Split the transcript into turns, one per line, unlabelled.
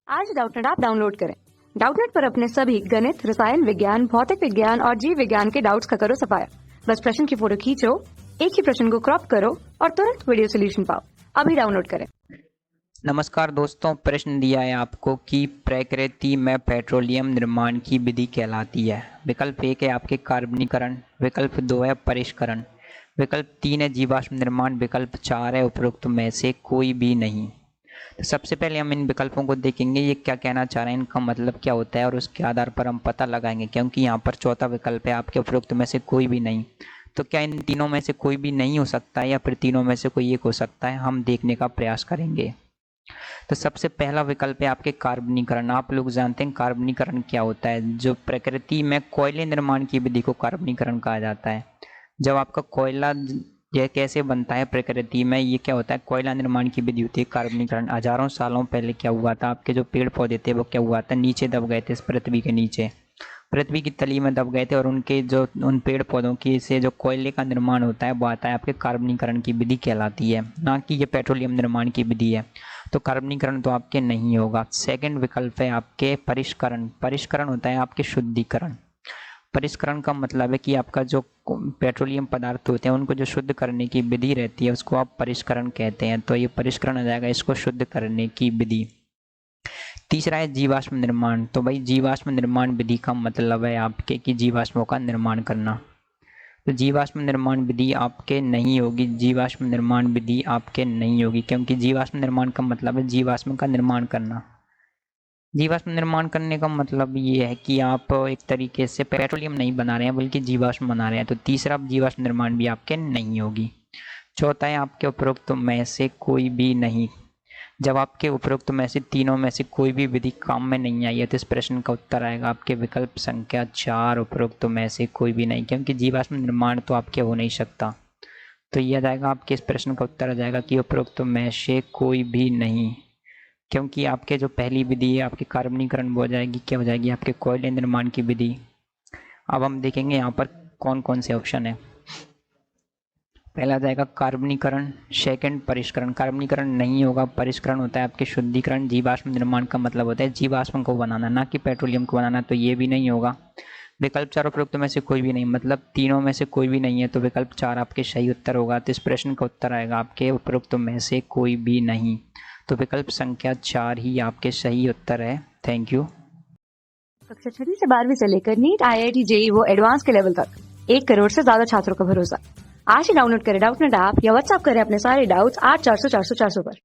आज Doubtnut app download करें। Doubtnut पर अपने सभी गणित, रसायन विज्ञान, भौतिक विज्ञान और जीव विज्ञान के डाउट्स का करो सफाया। बस प्रश्न की फोटो खींचो, एक ही प्रश्न को क्रॉप करो और तुरंत वीडियो सोल्यूशन पाओ। अभी डाउनलोड करें।
नमस्कार दोस्तों, प्रश्न दिया है आपको कि प्रकृति में पेट्रोलियम निर्माण की विधि कहलाती है। विकल्प 1 है आपके कार्बनीकरण, विकल्प 2 है परिष्करण, विकल्प 3 है जीवाश्म निर्माण, विकल्प 4 है उपरोक्त में से कोई भी नहीं। तो सबसे पहले हम इन विकल्पों को देखेंगे, ये क्या कहना चाह रहे हैं, इनका मतलब क्या होता है और उसके आधार पर हम पता लगाएंगे। क्योंकि यहाँ पर चौथा विकल्प है आपके उपरोक्त में से कोई भी नहीं, तो क्या इन तीनों में से कोई भी नहीं हो सकता है या फिर तीनों में से कोई एक हो सकता है, हम देखने का प्रयास करेंगे। तो सबसे पहला विकल्प है आपके कार्बनीकरण। आप लोग जानते हैं कार्बनीकरण क्या होता है। जो प्रकृति में कोयले निर्माण की विधि को कार्बनीकरण कहा जाता है। जब आपका कोयला यह कैसे बनता है प्रकृति में, ये क्या होता है, कोयला निर्माण की विधि होती है कार्बनीकरण। हजारों सालों पहले क्या हुआ था, आपके जो पेड़ पौधे थे वो क्या हुआ था, नीचे दब गए थे, इस पृथ्वी के नीचे, पृथ्वी की तली में दब गए थे और उनके जो उन पेड़ पौधों की से जो कोयले का निर्माण होता है वो आता है आपके कार्बनीकरण की विधि कहलाती है, ना कि ये पेट्रोलियम निर्माण की विधि है। तो कार्बनीकरण तो आपके नहीं होगा। सेकंड विकल्प है आपके परिष्करण। परिष्करण होता है आपके शुद्धिकरण। परिष्करण का मतलब है कि आपका जो पेट्रोलियम पदार्थ होते हैं उनको जो शुद्ध करने की विधि रहती है उसको आप परिष्करण कहते हैं। तो ये परिष्करण आ जाएगा, इसको शुद्ध करने की विधि। तीसरा है जीवाश्म निर्माण। तो भाई जीवाश्म निर्माण विधि का मतलब है आपके कि जीवाश्मों का निर्माण करना। तो जीवाश्म निर्माण विधि आपके नहीं होगी, जीवाश्म निर्माण विधि आपके नहीं होगी, क्योंकि जीवाश्म निर्माण का मतलब है जीवाश्म का निर्माण करना। जीवाश्म निर्माण करने का मतलब ये है कि आप एक तरीके से पेट्रोलियम नहीं बना रहे हैं बल्कि जीवाश्म बना रहे हैं। तो तीसरा जीवाश्म निर्माण भी आपके नहीं होगी। चौथा है आपके उपरोक्त में से कोई भी नहीं। जब आपके उपरोक्त में से तीनों में से कोई भी विधि काम में नहीं आई है तो इस प्रश्न का उत्तर आएगा आपके विकल्प संख्या 4, उपरोक्त में से कोई भी नहीं, क्योंकि जीवाश्म निर्माण तो आपके हो नहीं सकता। तो यह आ जाएगा आपके इस प्रश्न का उत्तर आ जाएगा कि उपरोक्त में से कोई भी नहीं, क्योंकि आपके जो पहली विधि है आपकी कार्बनीकरण वो हो जाएगी, क्या हो जाएगी, आपके कोयले निर्माण की विधि। अब हम देखेंगे यहाँ पर कौन कौन से ऑप्शन है। पहला जाएगा कार्बनीकरण, सेकंड परिष्करण। कार्बनीकरण नहीं होगा, परिष्करण होता है आपके शुद्धिकरण। जीवाश्म निर्माण का मतलब होता है जीवाश्म को बनाना, ना कि पेट्रोलियम को बनाना, तो ये भी नहीं होगा। विकल्प 4 उपरोक्त में से कोई भी नहीं, मतलब तीनों में से कोई भी नहीं है, तो विकल्प 4 आपके सही उत्तर होगा। तो इस प्रश्न का उत्तर आएगा आपके उपरोक्त में से कोई भी नहीं। तो विकल्प संख्या 4 ही आपके सही उत्तर है। Thank you.
कक्षा 6 से 12वीं से लेकर नीट, IIT, JEE वो एडवांस के लेवल तक 1 करोड़ से ज्यादा छात्रों का भरोसा। आज ही डाउनलोड करें डाउटनेट ऐप या व्हाट्सएप करें अपने सारे डाउट्स 8400 400 400 पर।